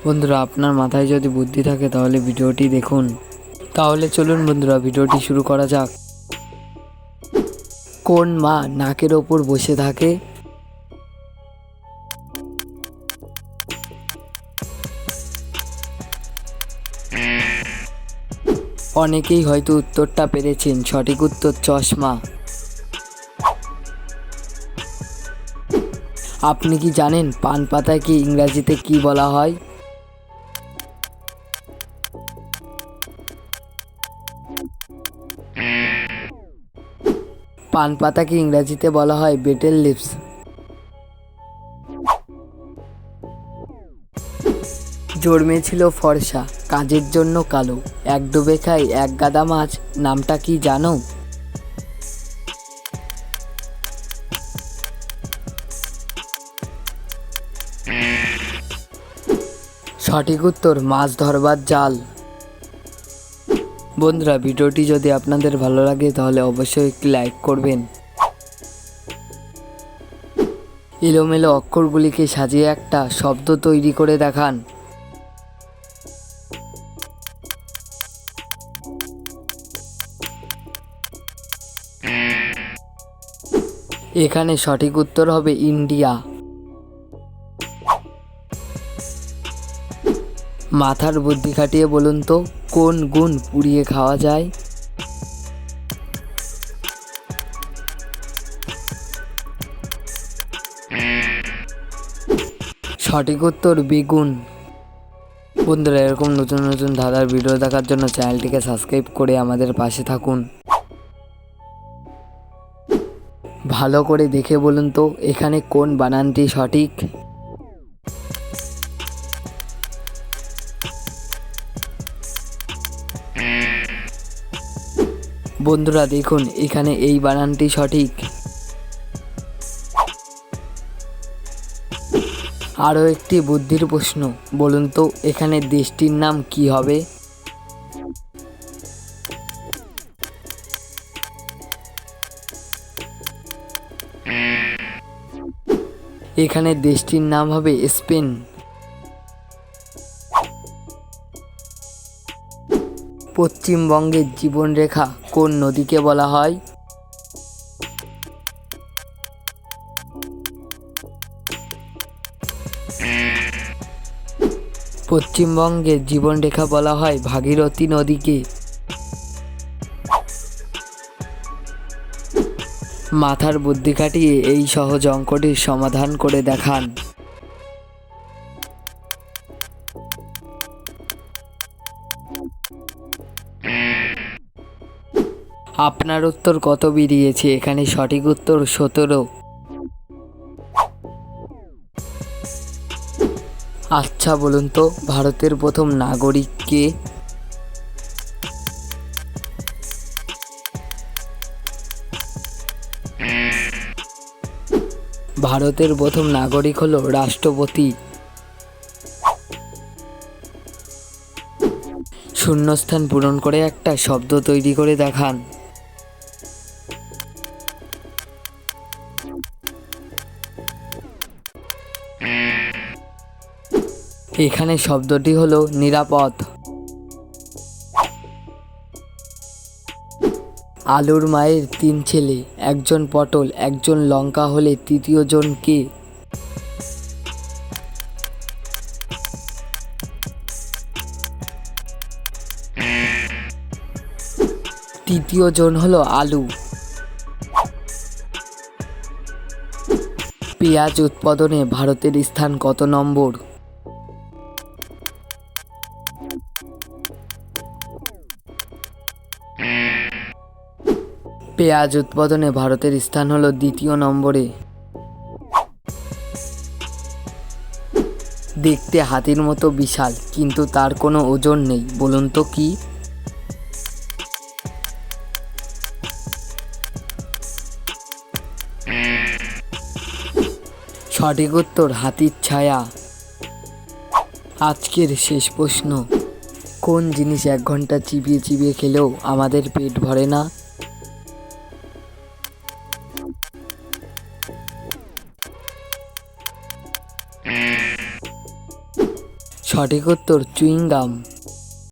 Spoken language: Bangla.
বন্ধুরা, আপনার মাথায় যদি বুদ্ধি থাকে তাহলে ভিডিওটি দেখুন। তাহলে চলুন বন্ধুরা, ভিডিওটি শুরু করা যাক। কোন মা নাকের ওপর বসে থাকে? অনেকেই হয়তো উত্তরটা পেরেছেন। সঠিক উত্তর চশমা। আপনি কি জানেন পান পাতাকে ইংরাজিতে কি বলা হয়? পান পাতাকে ইংরাজিতে বলা হয় বেটেল লিভস। জন্মেছিল ফর্সা, কাজের জন্য কালো, এক ডুবে খায় এক গাদা মাছ, নামটা কি জানো? সঠিক উত্তর মাছ ধরবার জাল। বন্ধুরা, ভিডিওটি যদি আপনাদের ভালো লাগে তাহলে অবশ্যই একটি লাইক করবেন। এলোমেলো অক্ষরগুলিকে সাজিয়ে একটা শব্দ তৈরি করে দেখান। এখানে সঠিক উত্তর হবে ইন্ডিয়া। মাথার বুদ্ধি খাটিয়ে বলুন তো, কোন গুণ পুড়িয়ে খাওয়া যায়? সঠিক উত্তর বেগুন। বন্ধুরা, এরকম নতুন নতুন ধাঁধার ভিডিও দেখার জন্য চ্যানেলটিকে সাবস্ক্রাইব করে আমাদের পাশে থাকুন। ভালো করে দেখে বলুন তো, এখানে কোন বানানটি সঠিক? বন্ধুরা দেখুন, এখানে এই বানানটি সঠিক। আরও একটি বুদ্ধির প্রশ্ন, বলুন তো এখানে দেশটির নাম কি হবে? এখানে দেশটির নাম হবে স্পেন। পশ্চিমবঙ্গের জীবনরেখা কোন নদীকে বলা হয়? পশ্চিমবঙ্গের জীবনরেখা বলা হয় ভাগীরথী নদীকে। মাথার বুদ্ধি খাটিয়ে এই সহজ অঙ্কটির সমাধান করে দেখান। আপনার উত্তর কত বেরিয়েছে? এখানে সঠিক উত্তর 17। আচ্ছা বলুন তো, ভারতের প্রথম নাগরিক কে? ভারতের প্রথম নাগরিক হলো রাষ্ট্রপতি। শূন্যস্থান পূরণ করে একটা শব্দ তৈরি করে দেখান। এখানে শব্দটি হলো নিরাপদ। আলুর মায়ের 3 ছেলে, একজন পটল, একজন লঙ্কা হলে তৃতীয় জন কে? তৃতীয় জন হলো আলু। পেঁয়াজ উৎপাদনে ভারতের স্থান কত নম্বর? পেঁয়াজ উৎপাদনে ভারতের স্থান হলো 2য় নম্বরে। দেখতে হাতির মতো বিশাল, কিন্তু তার কোনো ওজন নেই, বলুন তো কি? সঠিক উত্তর হাতির ছায়া। আজকের শেষ প্রশ্ন, কোন জিনিস 1 ঘন্টা চিবিয়ে চিবিয়ে খেলেও আমাদের পেট ভরে না? সঠিক উত্তর চুইংগাম।